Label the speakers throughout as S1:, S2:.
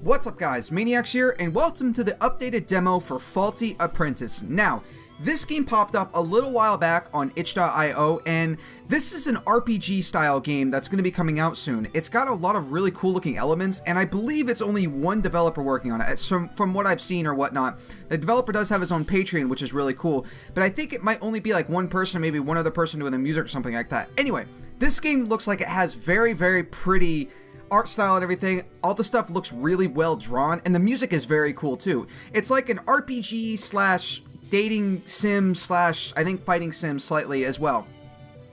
S1: What's up guys, Maniacs here, and welcome to the updated demo for Faulty Apprentice. Now, this game popped up a little while back on itch.io, and this is an RPG style game that's going to be coming out soon. It's got a lot of really cool looking elements, and I believe it's only one developer working on it. From what I've seen or whatnot, the developer does have his own Patreon, which is really cool, but I think it might only be like one person, maybe one other person doing the music or something like that. Anyway, this game looks like it has very pretty art style and everything. All the stuff looks really well drawn, and the music is very cool too. It's like an RPG slash dating sim slash, I think, fighting sim slightly as well.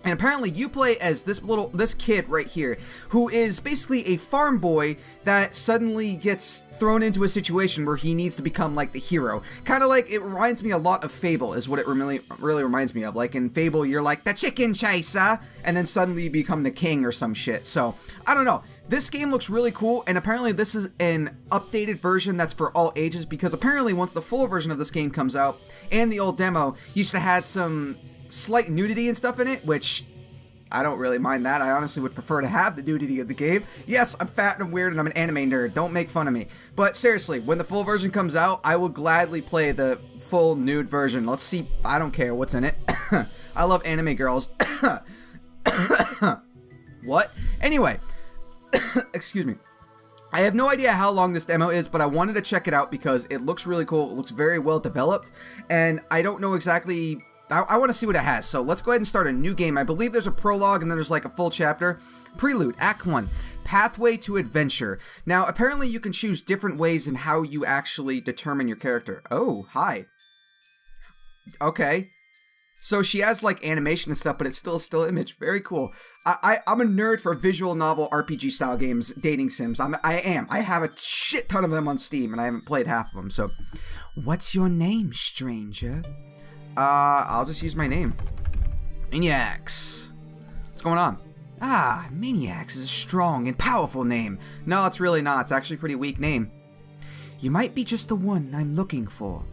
S1: And apparently you play as this kid right here, who is basically a farm boy that suddenly gets thrown into a situation where he needs to become like the hero. Kind of like, it reminds me a lot of Fable is what it really reminds me of. Like in Fable, you're like the chicken chaser, and then suddenly you become the king or some shit. So, I don't know. This game looks really cool, and apparently this is an updated version that's for all ages, because apparently once the full version of this game comes out, and the old demo used to have some slight nudity and stuff in it, which I don't really mind that. I honestly would prefer to have the nudity of the game. Yes, I'm fat and I'm weird and I'm an anime nerd. Don't make fun of me. But seriously, when the full version comes out, I will gladly play the full nude version. Let's see. I don't care what's in it. I love anime girls. What? Anyway. Excuse me. I have no idea how long this demo is, but I wanted to check it out because it looks really cool. It looks very well developed, and I don't know exactly. I want to see what it has, so let's go ahead and start a new game. I believe there's a prologue and then there's like a full chapter. Prelude, Act 1, Pathway to Adventure. Now, apparently you can choose different ways in how you actually determine your character. Oh, hi. Okay. So she has like animation and stuff, but it's still a still image. Very cool. I'm a nerd for visual novel RPG style games, dating sims. I have a shit ton of them on Steam, and I haven't played half of them, so. What's your name, stranger? I'll just use my name. Maniacs. What's going on? Ah, Maniacs is a strong and powerful name. No, it's really not. It's actually a pretty weak name. You might be just the one I'm looking for.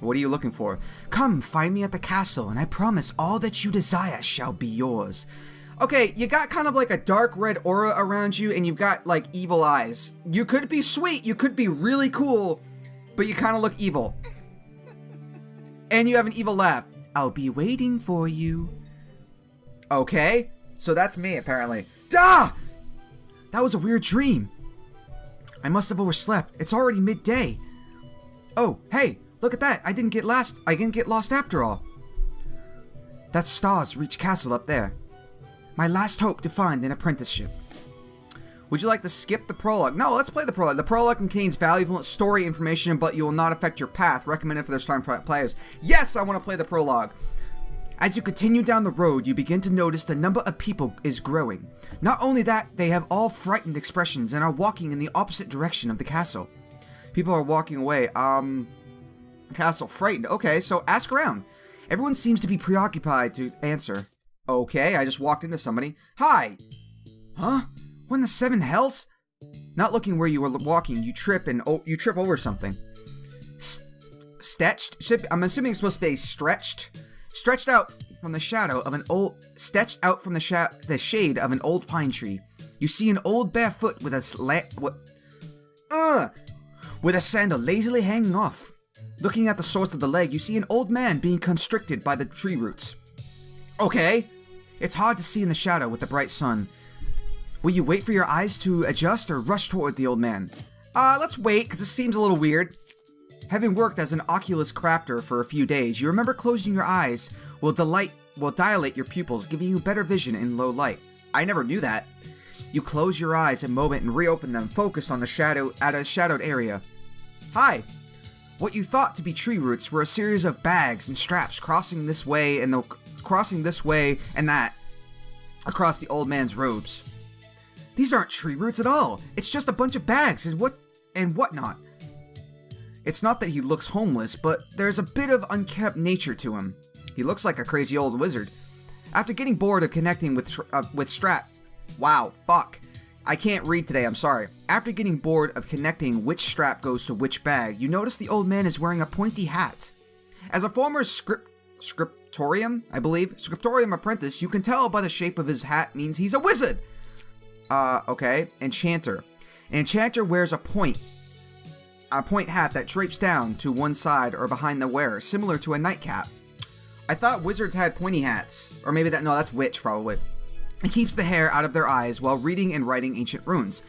S1: What are you looking for? Come, find me at the castle, and I promise all that you desire shall be yours. Okay, you got kind of like a dark red aura around you, and you've got like evil eyes. You could be sweet, you could be really cool, but you kind of look evil. And you have an evil laugh. I'll be waiting for you. Okay, so that's me apparently. Duh! That was a weird dream. I must have overslept. It's already midday. Oh, hey, look at that. I didn't get lost after all. That's Stars Reach Castle up there. My last hope to find an apprenticeship. Would you like to skip the prologue? No, let's play the prologue. The prologue contains valuable story information, but you will not affect your path. Recommended for the starting players. Yes, I want to play the prologue. As you continue down the road, you begin to notice the number of people is growing. Not only that, they have all frightened expressions and are walking in the opposite direction of the castle. People are walking away. Castle frightened. Okay, so ask around. Everyone seems to be preoccupied to answer. Okay, I just walked into somebody. Hi! Huh? What in the seven hells? Not looking where you were walking, you trip over something. Stretched? I'm assuming it's supposed to be stretched. Stretched out from the shadow of an old, stretched out from the shade of an old pine tree. You see an old bare foot with a sandal lazily hanging off. Looking at the source of the leg, you see an old man being constricted by the tree roots. Okay. It's hard to see in the shadow with the bright sun. Will you wait for your eyes to adjust or rush toward the old man? Let's wait, because this seems a little weird. Having worked as an Oculus crafter for a few days, you remember closing your eyes will dilate your pupils, giving you better vision in low light. I never knew that. You close your eyes a moment and reopen them, focused on a shadowed area. Hi. What you thought to be tree roots were a series of bags and straps crossing this way and that across the old man's robes. These aren't tree roots at all. It's just a bunch of bags and whatnot. It's not that he looks homeless, but there's a bit of unkept nature to him. He looks like a crazy old wizard. After getting bored of connecting with Strap, wow, fuck. I can't read today, I'm sorry. After getting bored of connecting which strap goes to which bag, you notice the old man is wearing a pointy hat. As a former scriptorium apprentice, you can tell by the shape of his hat means he's a wizard. Okay. Enchanter. An enchanter wears a point point hat that drapes down to one side or behind the wearer, similar to a nightcap. I thought wizards had pointy hats. Or maybe that's witch, probably. It keeps the hair out of their eyes while reading and writing ancient runes.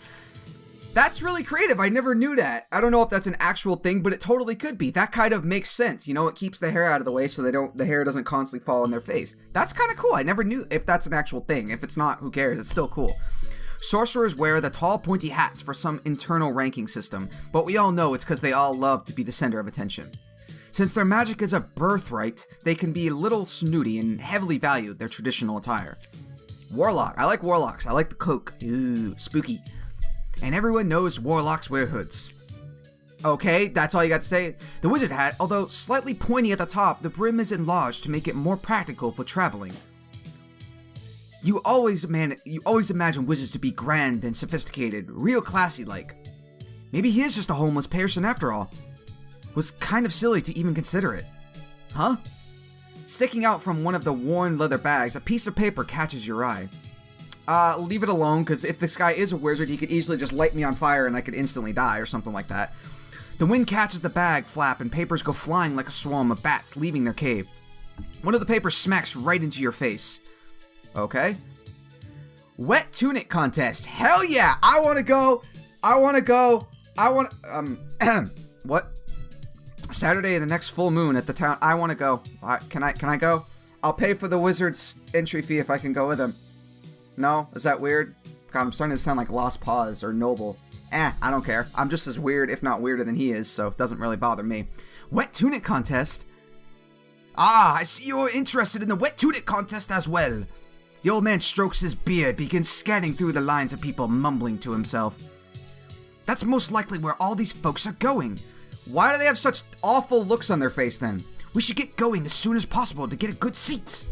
S1: That's really creative. I never knew that. I don't know if that's an actual thing, but it totally could be. That kind of makes sense. It keeps the hair out of the way so the hair doesn't constantly fall on their face. That's kind of cool. I never knew if that's an actual thing. If it's not, who cares? It's still cool. Sorcerers wear the tall, pointy hats for some internal ranking system, but we all know it's because they all love to be the center of attention. Since their magic is a birthright, they can be a little snooty and heavily value their traditional attire. Warlock. I like warlocks. I like the cloak. Ooh, spooky. And everyone knows warlocks wear hoods. Okay, that's all you got to say? The wizard hat, although slightly pointy at the top, the brim is enlarged to make it more practical for traveling. You always imagine wizards to be grand and sophisticated, real classy-like. Maybe he is just a homeless person after all. Was kind of silly to even consider it. Huh? Sticking out from one of the worn leather bags, a piece of paper catches your eye. Leave it alone, because if this guy is a wizard, he could easily just light me on fire and I could instantly die, or something like that. The wind catches the bag flap and papers go flying like a swarm of bats leaving their cave. One of the papers smacks right into your face. Okay. Wet tunic contest. Hell yeah! I want to go! What? Saturday, the next full moon at the town. I want to go. Can I go? I'll pay for the wizard's entry fee if I can go with him. No? Is that weird? God, I'm starting to sound like Lost Paws or Noble. I don't care. I'm just as weird, if not weirder than he is, so it doesn't really bother me. Wet tunic contest? I see you're interested in the wet tunic contest as well. The old man strokes his beard, begins scanning through the lines of people, mumbling to himself. That's most likely where all these folks are going. Why do they have such awful looks on their face then? We should get going as soon as possible to get a good seat.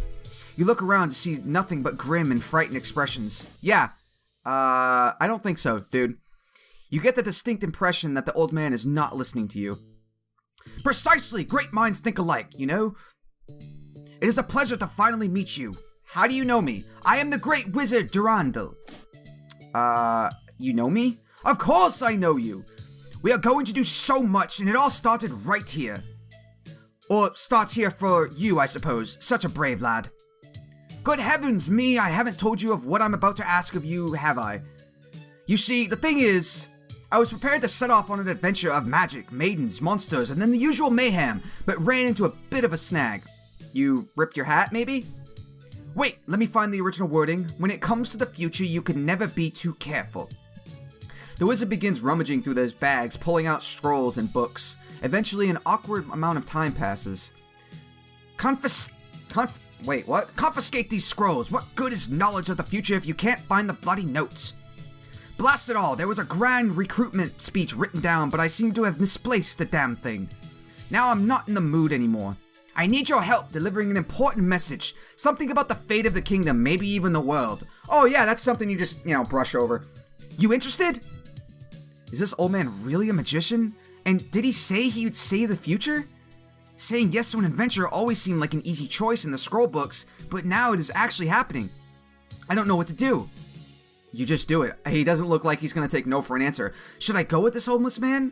S1: You look around to see nothing but grim and frightened expressions. Yeah, I don't think so, dude. You get the distinct impression that the old man is not listening to you. Precisely! Great minds think alike, you know? It is a pleasure to finally meet you. How do you know me? I am the great wizard Durandal. You know me? Of course I know you! We are going to do so much, and it all started right here. Or starts here for you, I suppose. Such a brave lad. Good heavens me, I haven't told you of what I'm about to ask of you, have I? You see, the thing is, I was prepared to set off on an adventure of magic, maidens, monsters, and then the usual mayhem, but ran into a bit of a snag. You ripped your hat, maybe? Wait, let me find the original wording. When it comes to the future, you can never be too careful. The wizard begins rummaging through those bags, pulling out scrolls and books. Eventually, an awkward amount of time passes. Wait, what? Confiscate these scrolls! What good is knowledge of the future if you can't find the bloody notes? Blast it all! There was a grand recruitment speech written down, but I seem to have misplaced the damn thing. Now I'm not in the mood anymore. I need your help delivering an important message. Something about the fate of the kingdom, maybe even the world. Oh yeah, that's something you just, brush over. You interested? Is this old man really a magician? And did he say he would see the future? Saying yes to an adventure always seemed like an easy choice in the scroll books, but now it is actually happening. I don't know what to do. You just do it. He doesn't look like he's gonna take no for an answer. Should I go with this homeless man?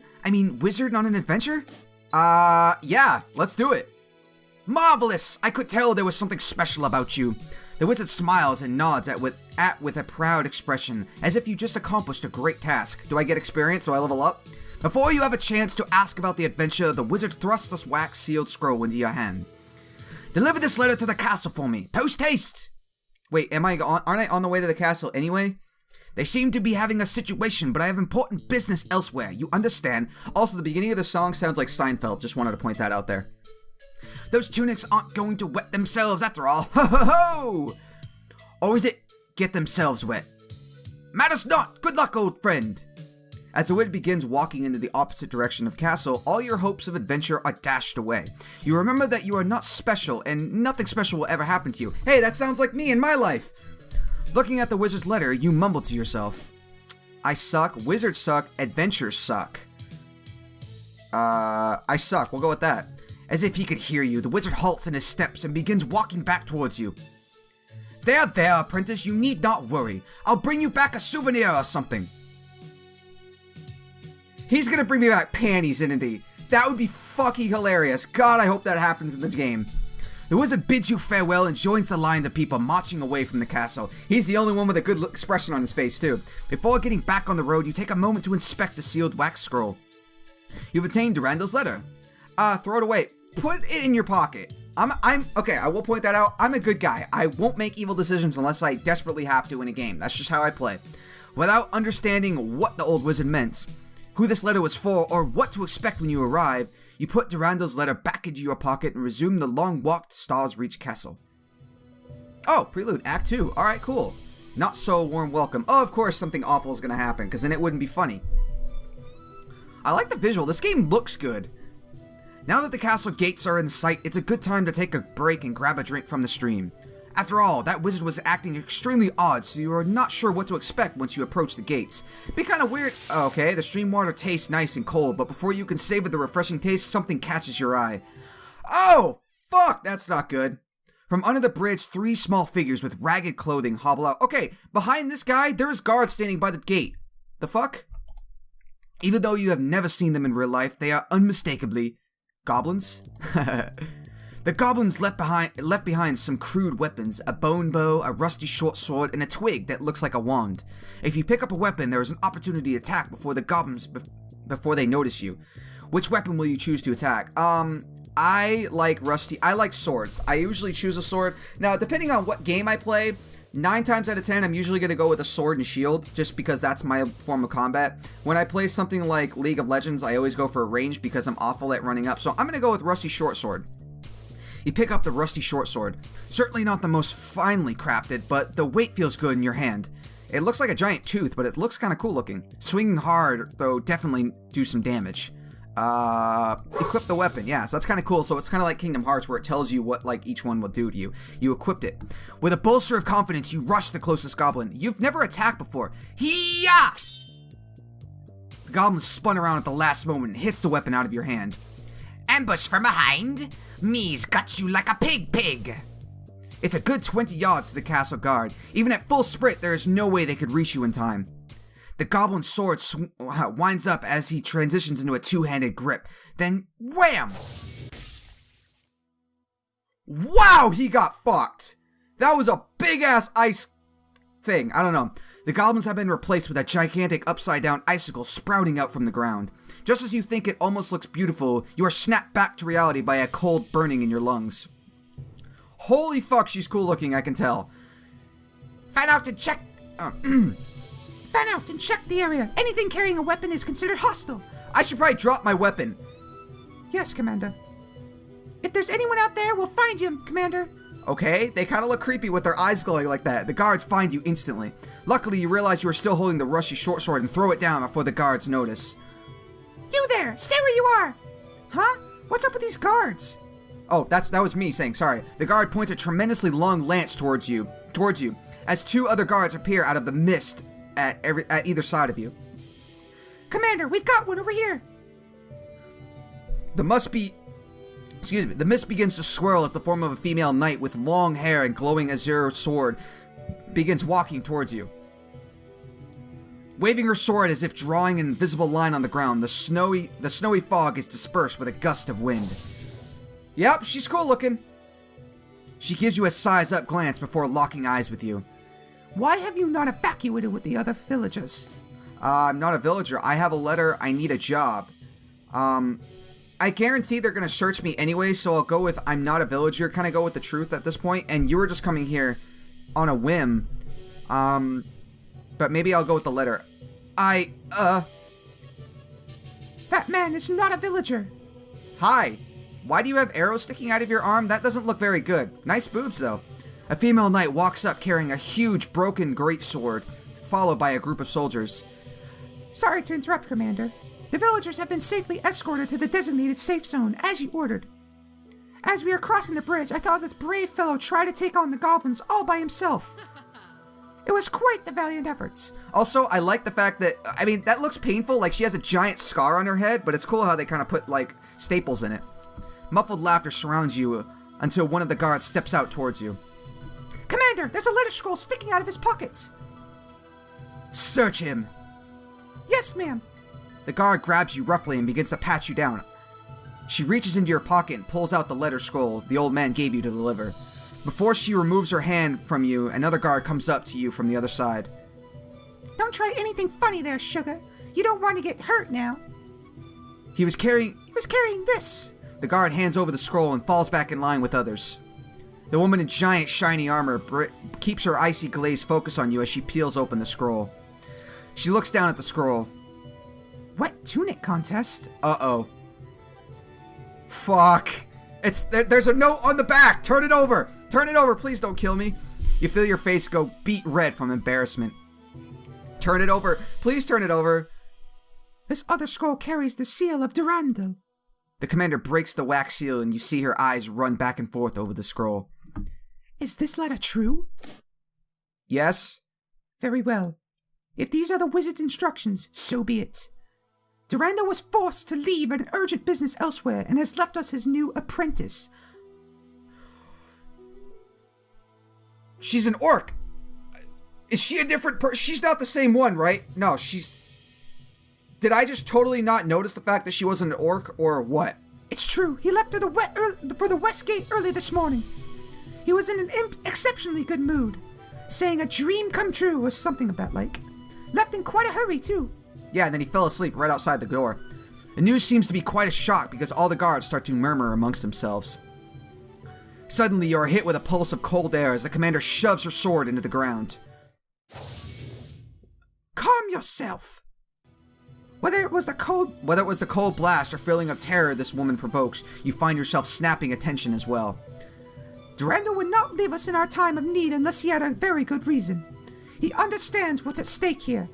S1: Wizard on an adventure? Yeah, let's do it. Marvelous! I could tell there was something special about you. The wizard smiles and nods with a proud expression, as if you just accomplished a great task. Do I get experience? Do I level up? Before you have a chance to ask about the adventure, the wizard thrusts this wax-sealed scroll into your hand. Deliver this letter to the castle for me. Post haste! Wait, aren't I on the way to the castle anyway? They seem to be having a situation, but I have important business elsewhere. You understand? Also, the beginning of the song sounds like Seinfeld. Just wanted to point that out there. Those tunics aren't going to wet themselves after all. Ho ho ho! Or is it get themselves wet? Matters not! Good luck, old friend! As the wizard begins walking into the opposite direction of castle, all your hopes of adventure are dashed away. You remember that you are not special, and nothing special will ever happen to you. Hey, that sounds like me in my life! Looking at the wizard's letter, you mumble to yourself. I suck, wizards suck, adventures suck. I suck, we'll go with that. As if he could hear you, the wizard halts in his steps and begins walking back towards you. There, apprentice, you need not worry. I'll bring you back a souvenir or something. He's gonna bring me back panties, isn't he? That would be fucking hilarious. God, I hope that happens in the game. The wizard bids you farewell and joins the line of people marching away from the castle. He's the only one with a good expression on his face, too. Before getting back on the road, you take a moment to inspect the sealed wax scroll. You've obtained Durandal's letter. Throw it away. Put it in your pocket. Okay, I will point that out. I'm a good guy. I won't make evil decisions unless I desperately have to in a game. That's just how I play. Without understanding what the old wizard meant, who this letter was for, or what to expect when you arrive, you put Durandal's letter back into your pocket and resume the long walk to Stars Reach Castle. Oh, prelude, Act 2. Alright, cool. Not so warm welcome. Oh, of course something awful is going to happen, because then it wouldn't be funny. I like the visual. This game looks good. Now that the castle gates are in sight, it's a good time to take a break and grab a drink from the stream. After all, that wizard was acting extremely odd, so you are not sure what to expect once you approach the gates. Be kinda weird. Okay, the stream water tastes nice and cold, but before you can savor the refreshing taste, something catches your eye. Oh, fuck, that's not good. From under the bridge, 3 small figures with ragged clothing hobble out. Okay, behind this guy, there is guards standing by the gate. The fuck? Even though you have never seen them in real life, they are unmistakably goblins. The goblins left behind some crude weapons, a bone bow, a rusty short sword, and a twig that looks like a wand. If you pick up a weapon, there is an opportunity to attack before the goblins before they notice you. Which weapon will you choose to attack? I like swords. I usually choose a sword. Now, depending on what game I play, 9 times out of 10, I'm usually going to go with a sword and shield, just because that's my form of combat. When I play something like League of Legends, I always go for a range because I'm awful at running up, so I'm going to go with rusty short sword. You pick up the rusty short sword. Certainly not the most finely crafted, but the weight feels good in your hand. It looks like a giant tooth, but it looks kind of cool looking. Swinging hard, though, definitely do some damage. Equip the weapon. Yeah, so that's kind of cool. So it's kind of like Kingdom Hearts, where it tells you what, like, each one will do to you. You equipped it. With a bolster of confidence, you rush the closest goblin. You've never attacked before. Hee-yah! The goblin spun around at the last moment and hits the weapon out of your hand. Ambush from behind? Me's got you like a pig. It's a good 20 yards to the castle guard. Even at full sprint, there is no way they could reach you in time. The goblin's sword winds up as he transitions into a 2-handed grip. Then, wham! Wow, he got fucked! That was a big-ass ice thing. I don't know. The goblins have been replaced with a gigantic upside-down icicle sprouting out from the ground. Just as you think it almost looks beautiful, you are snapped back to reality by a cold burning in your lungs. Holy fuck, she's cool looking, I can tell. Fan out and check the area. Anything carrying a weapon is considered hostile. I should probably drop my weapon. Yes, Commander. If there's anyone out there, we'll find you, Commander. Okay, they kind of look creepy with their eyes glowing like that. The guards find you instantly. Luckily, you realize you are still holding the rusty short sword and throw it down before the guards notice. You there! Stay where you are! Huh? What's up with these guards? Oh, that was me saying sorry. The guard points a tremendously long lance towards you, as 2 other guards appear out of the mist at either side of you. Commander, we've got one over here! The mist begins to swirl as the form of a female knight with long hair and glowing azure sword begins walking towards you. Waving her sword as if drawing an invisible line on the ground, the snowy fog is dispersed with a gust of wind. Yep, she's cool looking. She gives you a size-up glance before locking eyes with you. Why have you not evacuated with the other villagers? I'm not a villager. I have a letter. I need a job. I guarantee they're going to search me anyway, so I'll go with I'm not a villager, kind of go with the truth at this point, and you were just coming here on a whim. But maybe I'll go with the letter. That man is not a villager. Hi. Why do you have arrows sticking out of your arm? That doesn't look very good. Nice boobs, though. A female knight walks up carrying a huge broken greatsword, followed by a group of soldiers. Sorry to interrupt, Commander. The villagers have been safely escorted to the designated safe zone, as you ordered. As we are crossing the bridge, I thought this brave fellow tried to take on the goblins all by himself. It was quite the valiant efforts. Also, I like the fact that, I mean, that looks painful, like she has a giant scar on her head, but it's cool how they kind of put, like, staples in it. Muffled laughter surrounds you until one of the guards steps out towards you. Commander, there's a letter scroll sticking out of his pocket. Search him. Yes, ma'am. The guard grabs you roughly and begins to pat you down. She reaches into your pocket and pulls out the letter scroll the old man gave you to deliver. Before she removes her hand from you, another guard comes up to you from the other side.
S2: Don't try anything funny there, Sugar. You don't want to get hurt now.
S1: He was carrying
S2: this.
S1: The guard hands over the scroll and falls back in line with others. The woman in giant shiny armor keeps her icy glaze focused on you as she peels open the scroll. She looks down at the scroll.
S2: Wet tunic contest?
S1: Uh-oh. Fuck. There's a note on the back. Turn it over. Turn it over. Please don't kill me. You feel your face go beet red from embarrassment. Turn it over. Please turn it over.
S2: This other scroll carries the seal of Durandal.
S1: The commander breaks the wax seal and you see her eyes run back and forth over the scroll.
S2: Is this letter true?
S1: Yes.
S2: Very well. If these are the wizard's instructions, so be it. Durandal was forced to leave an urgent business elsewhere and has left us his new apprentice.
S1: She's an orc. Is she a different person? She's not the same one, right? No, she's... Did I just totally not notice the fact that she wasn't an orc, or what?
S2: It's true. He left for the West Gate early this morning. He was in an exceptionally good mood, saying a dream come true or something of that like. Left in quite a hurry, too.
S1: Yeah, and then he fell asleep right outside the door. The news seems to be quite a shock because all the guards start to murmur amongst themselves. Suddenly, you are hit with a pulse of cold air as the commander shoves her sword into the ground.
S2: Calm yourself! Whether it was the cold
S1: blast or feeling of terror this woman provokes, you find yourself snapping attention as well.
S2: Durandal would not leave us in our time of need unless he had a very good reason. He understands what's at stake here.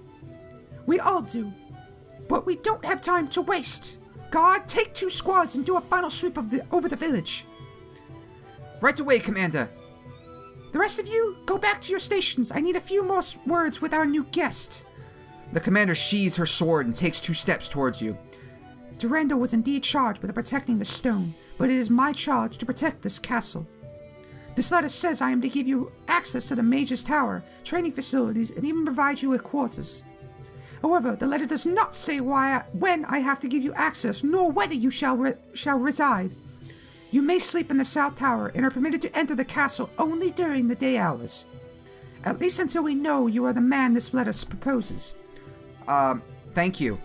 S2: We all do. But we don't have time to waste. Guard, take 2 squads and do a final sweep over the village.
S1: Right away, Commander.
S2: The rest of you, go back to your stations. I need a few more words with our new guest.
S1: The commander sheathes her sword and takes 2 steps towards you.
S2: Durandal was indeed charged with protecting the stone, but it is my charge to protect this castle. This letter says I am to give you access to the Mage's Tower, training facilities, and even provide you with quarters. However, the letter does not say when I have to give you access, nor whether you shall reside. You may sleep in the South Tower and are permitted to enter the castle only during the day hours. At least until we know you are the man this letter proposes.
S1: Thank you.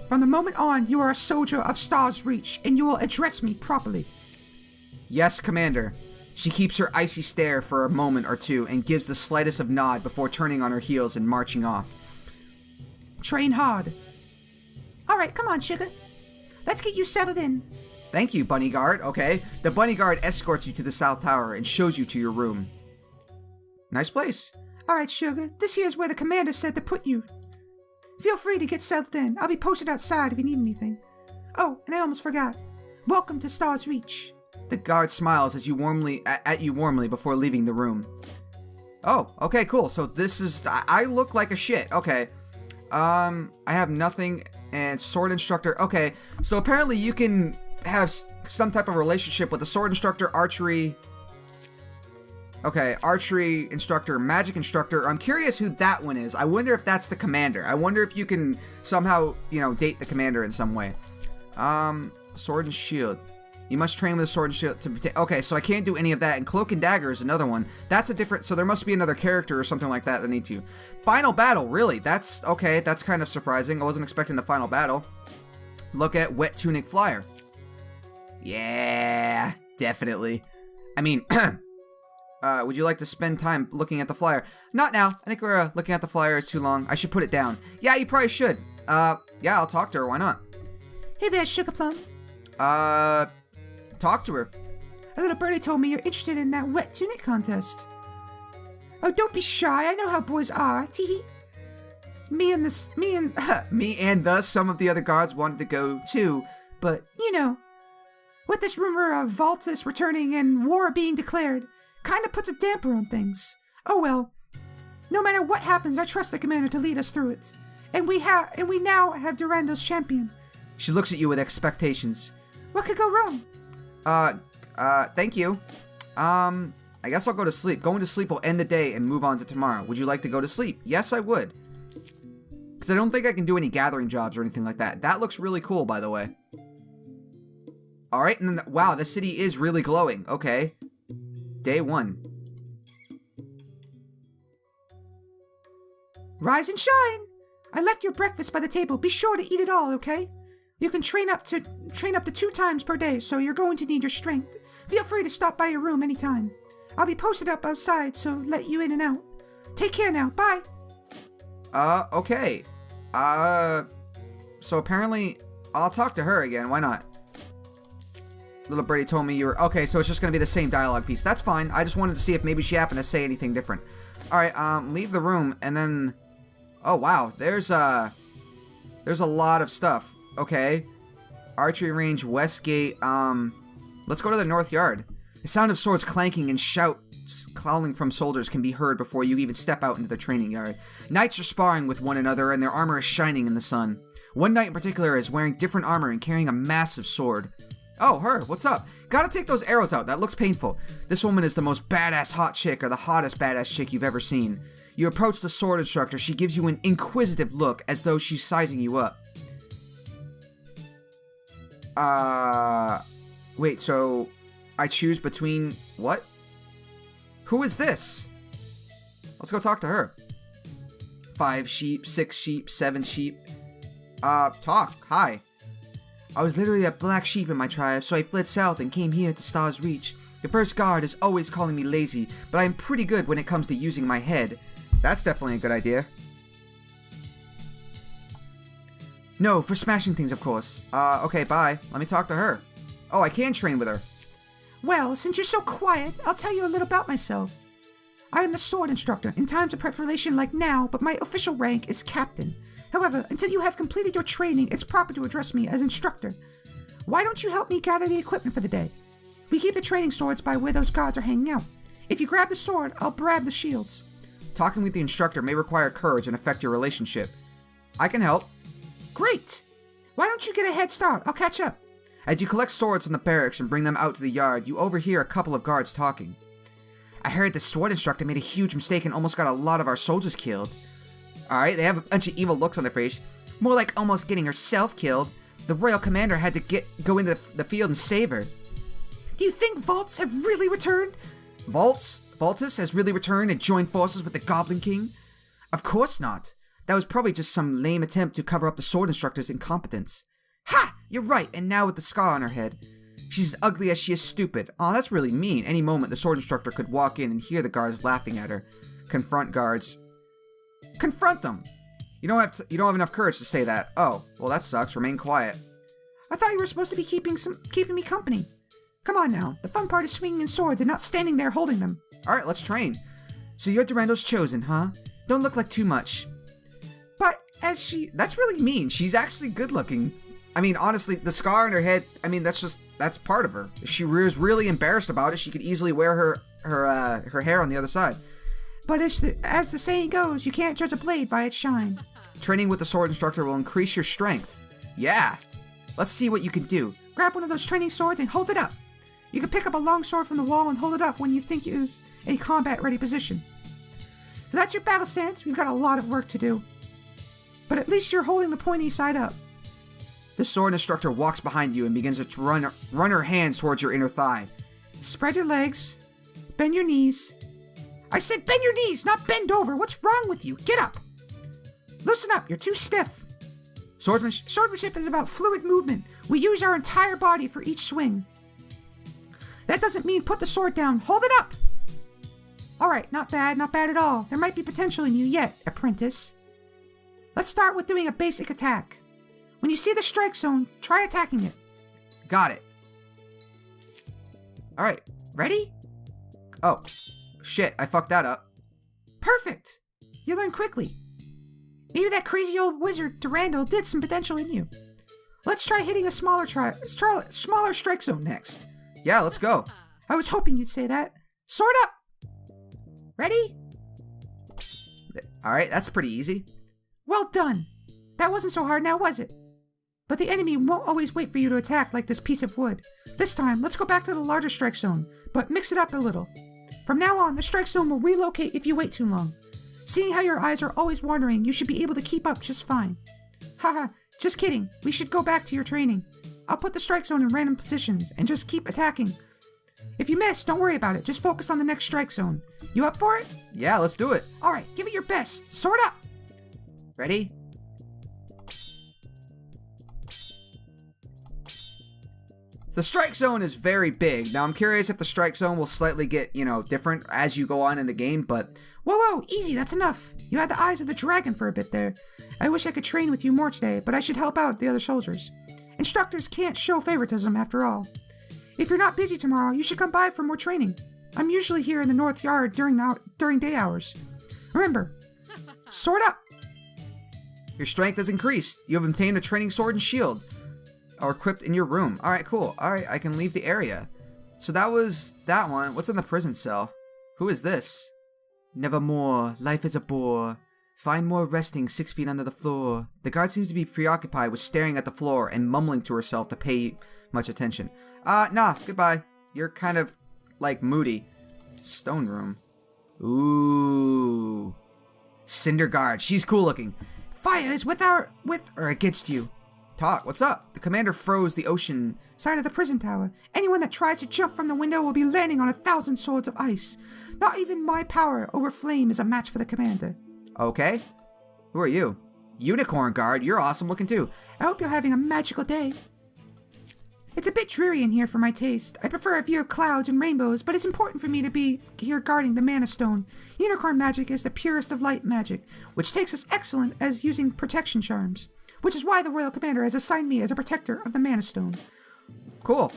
S2: From the moment on, you are a soldier of Star's Reach, and you will address me properly.
S1: Yes, Commander. She keeps her icy stare for a moment or two and gives the slightest of nod before turning on her heels and marching off.
S2: Train hard. Alright, come on, Sugar. Let's get you settled in.
S1: Thank you, Bunny Guard. Okay. The Bunny Guard escorts you to the South Tower and shows you to your room. Nice place.
S2: Alright, Sugar. This here is where the commander said to put you. Feel free to get settled in. I'll be posted outside if you need anything. Oh, and I almost forgot. Welcome to Star's Reach.
S1: The guard smiles at you warmly before leaving the room. Oh, okay, cool. So this is... I look like a shit. Okay. I have nothing. And sword instructor. Okay. So apparently you can have some type of relationship with the sword instructor, archery... Okay, archery instructor, magic instructor. I'm curious who that one is. I wonder if that's the commander. I wonder if you can somehow, date the commander in some way. Sword and shield. You must train with a sword and shield to... Okay, so I can't do any of that. And cloak and dagger is another one. That's a different... So there must be another character or something like that need to. Final battle, really? That's... Okay, that's kind of surprising. I wasn't expecting the final battle. Look at Wet Tunic Flyer. Yeah, definitely. I mean... would you like to spend time looking at the flyer? Not now. I think we're looking at the flyer is too long. I should put it down. Yeah, you probably should. Yeah, I'll talk to her. Why not?
S2: Hey there, Sugar Plum.
S1: Talk to her.
S2: A little birdie told me you're interested in that wet tunic contest. Oh, don't be shy. I know how boys are. Teehee. Me and some of the other guards wanted to go too, but with this rumor of Valtus returning and war being declared, kind of puts a damper on things. Oh well. No matter what happens, I trust the commander to lead us through it. And we now have Durandal's champion.
S1: She looks at you with expectations.
S2: What could go wrong?
S1: Thank you. I guess I'll go to sleep. Going to sleep will end the day and move on to tomorrow. Would you like to go to sleep? Yes, I would. Because I don't think I can do any gathering jobs or anything like that. That looks really cool, by the way. Alright, and then, wow, the city is really glowing. Okay. Day 1.
S2: Rise and shine! I left your breakfast by the table. Be sure to eat it all, okay? You can train up to 2 times per day, so you're going to need your strength. Feel free to stop by your room anytime. I'll be posted up outside, so let you in and out. Take care now. Bye.
S1: Okay. So apparently, I'll talk to her again. Why not? Little birdie told me you were... Okay, so it's just going to be the same dialogue piece. That's fine. I just wanted to see if maybe she happened to say anything different. Alright, leave the room, and then... Oh, wow. There's a lot of stuff. Okay. Archery range, west gate. Let's go to the north yard. The sound of swords clanking and shouts calling from soldiers can be heard before you even step out into the training yard. Knights are sparring with one another, and their armor is shining in the sun. One knight in particular is wearing different armor and carrying a massive sword. Oh, her. What's up? Gotta take those arrows out. That looks painful. This woman is the most badass hot chick, or the hottest badass chick you've ever seen. You approach the sword instructor. She gives you an inquisitive look, as though she's sizing you up. Wait, so I choose between what? Who is this? Let's go talk to her. 5 sheep, 6 sheep, 7 sheep. Talk. Hi. I was literally a black sheep in my tribe, so I fled south and came here to Star's Reach. The first guard is always calling me lazy, but I am pretty good when it comes to using my head. That's definitely a good idea. No, for smashing things, of course. Okay, bye. Let me talk to her. Oh, I can train with her.
S2: Well, since you're so quiet, I'll tell you a little about myself. I am the sword instructor in times of preparation like now, but my official rank is captain. However, until you have completed your training, it's proper to address me as instructor. Why don't you help me gather the equipment for the day? We keep the training swords by where those guards are hanging out. If you grab the sword, I'll grab the shields.
S1: Talking with the instructor may require courage and affect your relationship. I can help.
S2: Great! Why don't you get a head start? I'll catch up.
S1: As you collect swords from the barracks and bring them out to the yard, you overhear a couple of guards talking. I heard the sword instructor made a huge mistake and almost got a lot of our soldiers killed. Alright, they have a bunch of evil looks on their face. More like almost getting herself killed. The royal commander had to go into the field and save her.
S2: Do you think Vaults have really returned?
S1: Vaultus has really returned and joined forces with the Goblin King? Of course not. That was probably just some lame attempt to cover up the sword instructor's incompetence. Ha! You're right, and now with the scar on her head. She's as ugly as she is stupid. Aw, that's really mean. Any moment the sword instructor could walk in and hear the guards laughing at her. Confront guards. Confront them! You don't have enough courage to say that. Oh, well that sucks. Remain quiet.
S2: I thought you were supposed to be keeping me company. Come on now. The fun part is swinging in swords and not standing there holding them.
S1: Alright, let's train. So you're Durando's chosen, huh? Don't look like too much. But that's really mean. She's actually good looking. I mean, honestly, the scar on her head, I mean, that's part of her. If she was really embarrassed about it, she could easily wear her hair on the other side.
S2: But as the saying goes, you can't judge a blade by its shine.
S1: Training with the sword instructor will increase your strength. Yeah. Let's see what you can do.
S2: Grab one of those training swords and hold it up. You can pick up a long sword from the wall and hold it up when you think it is a combat-ready position. So that's your battle stance. We've got a lot of work to do. But at least you're holding the pointy side up.
S1: The sword instructor walks behind you and begins to run her hands towards your inner thigh.
S2: Spread your legs. Bend your knees. I said bend your knees, not bend over. What's wrong with you? Get up. Loosen up. You're too stiff. Swordsmanship is about fluid movement. We use our entire body for each swing. That doesn't mean put the sword down. Hold it up. Alright, not bad at all. There might be potential in you yet, apprentice. Let's start with doing a basic attack. When you see the strike zone, try attacking it.
S1: Got it. Alright, ready? Oh, shit, I fucked that up.
S2: Perfect. You learn quickly. Maybe that crazy old wizard, Durandal, did some potential in you. Let's try hitting a smaller strike zone next.
S1: Yeah, let's go.
S2: I was hoping you'd say that. Sword up. Ready?
S1: Alright, that's pretty easy.
S2: Well done. That wasn't so hard now, was it? But the enemy won't always wait for you to attack like this piece of wood. This time, let's go back to the larger strike zone, but mix it up a little. From now on, the strike zone will relocate if you wait too long. Seeing how your eyes are always wandering, you should be able to keep up just fine. Haha, just kidding. We should go back to your training. I'll put the strike zone in random positions and just keep attacking. If you miss, don't worry about it. Just focus on the next strike zone. You up for it?
S1: Yeah, let's do it.
S2: Alright, give it your best. Sword up!
S1: Ready? The strike zone is very big. Now, I'm curious if the strike zone will slightly get, different as you go on in the game, but...
S2: Whoa, easy, that's enough. You had the eyes of the dragon for a bit there. I wish I could train with you more today, but I should help out the other soldiers. Instructors can't show favoritism after all. If you're not busy tomorrow, you should come by for more training. I'm usually here in the North Yard during day hours. Remember, sword up!
S1: Your strength has increased. You have obtained a training sword and shield. Or equipped in your room. Alright, cool. Alright, I can leave the area. So that was that one. What's in the prison cell? Who is this? Nevermore. Life is a bore. Find more resting 6 feet under the floor. The guard seems to be preoccupied with staring at the floor and mumbling to herself to pay much attention. Nah, goodbye. You're kind of, moody. Stone room. Ooh. Cinder guard. She's cool looking.
S2: Fire is with or against you.
S1: Talk, what's up? The commander froze the ocean
S2: side of the prison tower. Anyone that tries to jump from the window will be landing on 1,000 swords of ice. Not even my power over flame is a match for the commander.
S1: Okay. Who are you? Unicorn guard, you're awesome looking too.
S2: I hope you're having a magical day. It's a bit dreary in here for my taste. I prefer a view of clouds and rainbows, but it's important for me to be here guarding the Mana Stone. Unicorn magic is the purest of light magic, which takes us excellent as using protection charms. Which is why the Royal Commander has assigned me as a protector of the Mana Stone.
S1: Cool.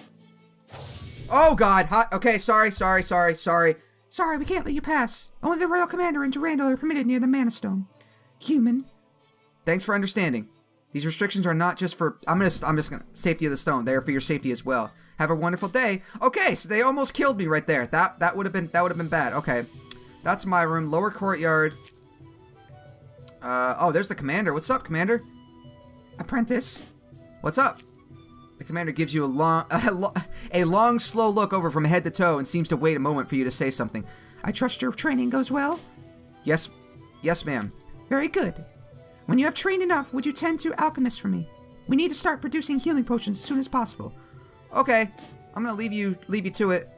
S1: Oh god, okay, sorry.
S2: Sorry, we can't let you pass. Only the Royal Commander and Durandal are permitted near the Mana Stone. Human.
S1: Thanks for understanding. These restrictions are not just for, I'm just gonna, safety of the stone. They are for your safety as well. Have a wonderful day. Okay, so they almost killed me right there. That would have been bad. Okay. That's my room, lower courtyard. Oh, there's the commander. What's up, commander?
S2: Apprentice.
S1: What's up? The commander gives you a long, slow look over from head to toe and seems to wait a moment for you to say something.
S2: I trust your training goes well?
S1: Yes, ma'am.
S2: Very good. When you have trained enough, would you tend to alchemist for me? We need to start producing healing potions as soon as possible.
S1: Okay, I'm gonna leave you to it.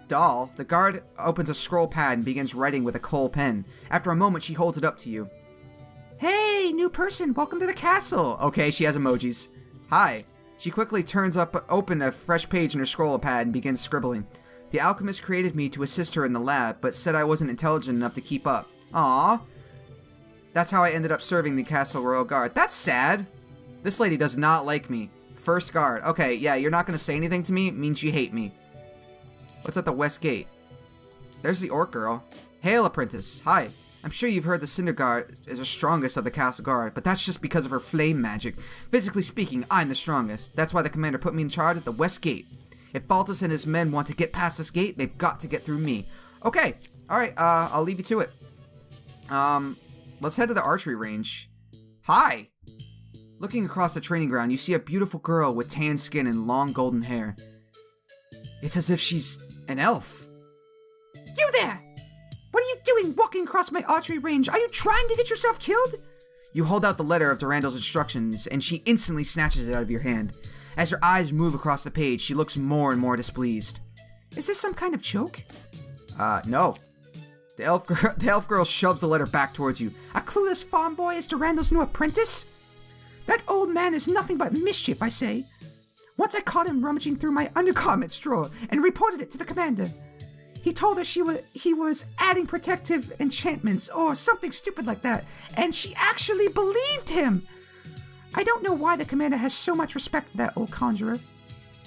S1: Doll, the guard opens a scroll pad and begins writing with a coal pen. After a moment, she holds it up to you.
S2: Hey, new person, welcome to the castle.
S1: Okay, she has emojis. Hi. She quickly turns open a fresh page in her scroll pad and begins scribbling. The alchemist created me to assist her in the lab, but said I wasn't intelligent enough to keep up. Aww. That's how I ended up serving the Castle Royal Guard. That's sad. This lady does not like me. First guard. Okay, yeah, you're not gonna say anything to me, means you hate me. What's at the west gate? There's the orc girl. Hail, apprentice. Hi. I'm sure you've heard the Cinder Guard is the strongest of the Castle Guard, but that's just because of her flame magic. Physically speaking, I'm the strongest. That's why the commander put me in charge at the west gate. If Faulty and his men want to get past this gate, they've got to get through me. Okay. Alright, I'll leave you to it. Let's head to the archery range. Hi! Looking across the training ground, you see a beautiful girl with tan skin and long golden hair. It's as if she's an elf.
S2: You there! What are you doing walking across my archery range? Are you trying to get yourself killed?
S1: You hold out the letter of Durandal's instructions, and she instantly snatches it out of your hand. As her eyes move across the page, she looks more and more displeased.
S2: Is this some kind of joke?
S1: No. The elf girl shoves the letter back towards you.
S2: A clueless farm boy is Durandal's new apprentice? That old man is nothing but mischief, I say. Once I caught him rummaging through my undergarments drawer and reported it to the commander. He told her he was adding protective enchantments or something stupid like that, and she actually believed him. I don't know why the commander has so much respect for that old conjurer.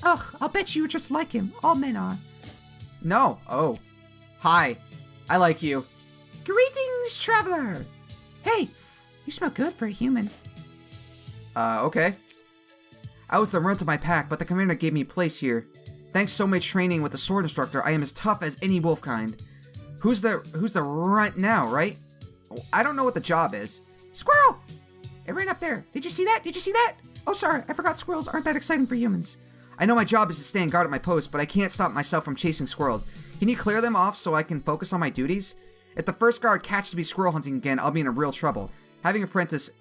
S2: Ugh, I'll bet you're just like him. All men are.
S1: No. Oh. Hi. I like you.
S2: Greetings, traveler. Hey, you smell good for a human.
S1: Okay. I was the runt of my pack, but the commander gave me a place here. Thanks so much training with the sword instructor, I am as tough as any wolf kind. Who's the runt now, right? I don't know what the job is.
S2: Squirrel! It ran up there. Did you see that? Did you see that? Oh, sorry. I forgot squirrels aren't that exciting for humans.
S1: I know my job is to stand guard at my post, but I can't stop myself from chasing squirrels. Can you clear them off so I can focus on my duties? If the first guard catches me squirrel hunting again, I'll be in real trouble. Having Apprentice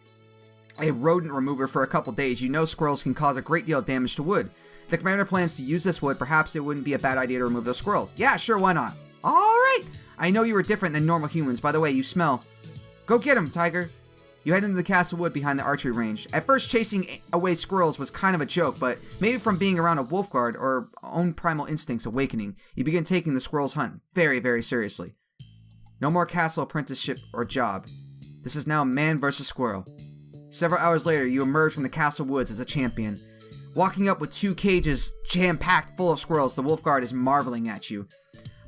S1: a rodent remover for a couple days, you know squirrels can cause a great deal of damage to wood. If the commander plans to use this wood, perhaps it wouldn't be a bad idea to remove those squirrels. Yeah, sure, why not? Alright! I know you were different than normal humans. By the way, you smell. Go get him, Tiger. You head into the castle wood behind the archery range. At first, chasing away squirrels was kind of a joke, but maybe from being around a wolf guard or own primal instincts awakening, you begin taking the squirrel's hunt very, very seriously. No more castle apprenticeship or job. This is now man versus squirrel. Several hours later, you emerge from the castle woods as a champion. Walking up with 2 cages jam-packed full of squirrels, the wolf guard is marveling at you.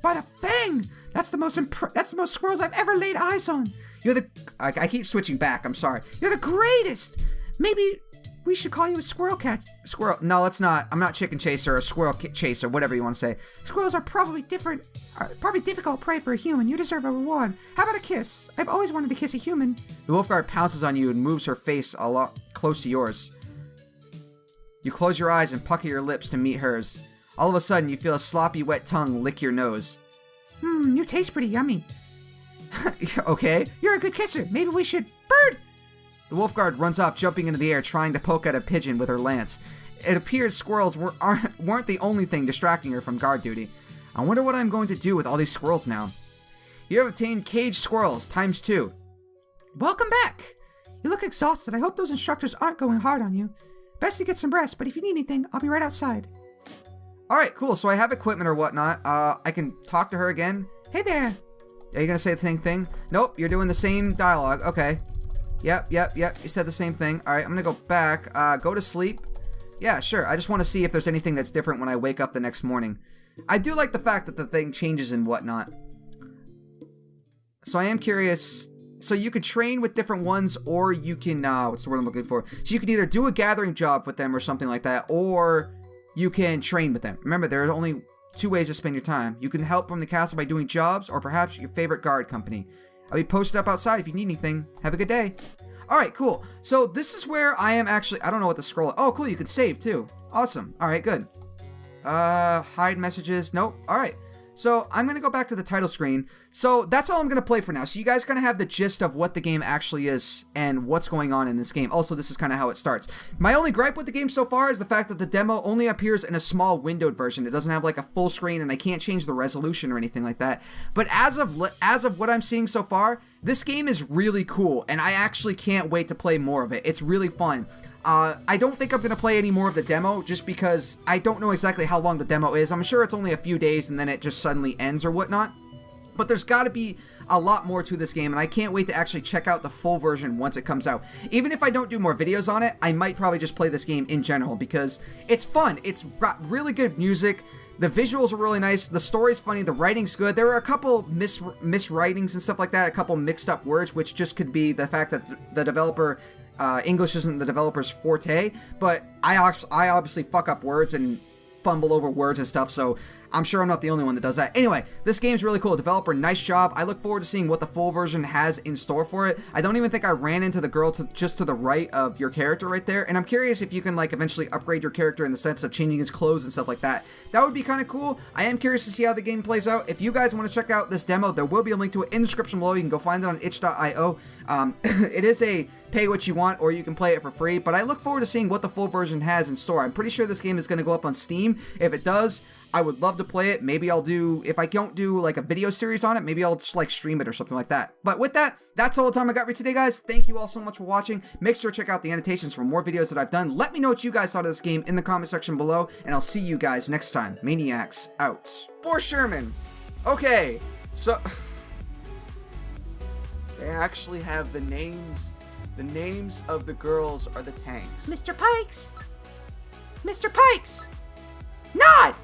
S2: By the fang! That's the most squirrels I've ever laid eyes on.
S1: You're the... I keep switching back, I'm sorry.
S2: You're the greatest! Maybe we should call you a squirrel catch.
S1: Squirrel... No, let's not. I'm not chicken chaser or squirrel chaser, whatever you want to say.
S2: Squirrels are probably difficult prey for a human. You deserve a reward. How about a kiss? I've always wanted to kiss a human.
S1: The wolf guard pounces on you and moves her face a lot close to yours. You close your eyes and pucker your lips to meet hers. All of a sudden, you feel a sloppy, wet tongue lick your nose.
S2: You taste pretty yummy.
S1: Okay.
S2: You're a good kisser. Maybe we should... Bird!
S1: The wolf guard runs off, jumping into the air, trying to poke at a pigeon with her lance. It appears squirrels weren't the only thing distracting her from guard duty. I wonder what I'm going to do with all these squirrels now. You have obtained caged squirrels, ×2.
S2: Welcome back! You look exhausted. I hope those instructors aren't going hard on you. Best to get some rest, but if you need anything, I'll be right outside.
S1: Alright, cool. So I have equipment or whatnot. I can talk to her again.
S2: Hey there!
S1: Are you going to say the same thing? Nope, you're doing the same dialogue. Okay. Yep. You said the same thing. Alright, I'm going to go back. Go to sleep. Yeah, sure. I just want to see if there's anything that's different when I wake up the next morning. I do like the fact that the thing changes and whatnot. So I am curious. So you could train with different ones, or you can, what's the word I'm looking for? So you could either do a gathering job with them or something like that, or you can train with them. Remember, there are only 2 ways to spend your time. You can help from the castle by doing jobs, or perhaps your favorite guard company. I'll be posted up outside if you need anything. Have a good day. Alright, cool. So this is where I am actually, I don't know what to scroll. Oh, cool, you could save too. Awesome. Alright, good. Hide messages. Nope. Alright. So I'm going to go back to the title screen. So that's all I'm going to play for now. So you guys kind of have the gist of what the game actually is and what's going on in this game. Also, this is kind of how it starts. My only gripe with the game so far is the fact that the demo only appears in a small windowed version. It doesn't have like a full screen, and I can't change the resolution or anything like that. But as of what I'm seeing so far, this game is really cool, and I actually can't wait to play more of it. It's really fun. I don't think I'm going to play any more of the demo just because I don't know exactly how long the demo is. I'm sure it's only a few days and then it just suddenly ends or whatnot. But there's got to be a lot more to this game, and I can't wait to actually check out the full version once it comes out. Even if I don't do more videos on it, I might probably just play this game in general because it's fun. It's got really good music. The visuals are really nice. The story's funny. The writing's good. There are a couple miswritings and stuff like that, a couple mixed up words, which just could be the fact that the developer... English isn't the developer's forte, but I obviously fuck up words and fumble over words and stuff, so I'm sure I'm not the only one that does that. Anyway, this game's really cool. Developer, nice job. I look forward to seeing what the full version has in store for it. I don't even think I ran into the girl just to the right of your character right there, and I'm curious if you can like eventually upgrade your character in the sense of changing his clothes and stuff like that. That would be kind of cool. I am curious to see how the game plays out. If you guys want to check out this demo, there will be a link to it in the description below. You can go find it on itch.io. It is a pay what you want, or you can play it for free, but I look forward to seeing what the full version has in store. I'm pretty sure this game is going to go up on Steam. If it does, I would love to play it. Maybe I'll do, if I don't do like a video series on it, maybe I'll just like stream it or something like that. But with that, that's all the time I got for today, guys. Thank you all so much for watching. Make sure to check out the annotations for more videos that I've done. Let me know what you guys thought of this game in the comment section below, and I'll see you guys next time. Maniacs out. For Sherman. Okay, so they actually have the names. The names of the girls are the tanks.
S2: Mr. Pikes! Mr. Pikes! Not!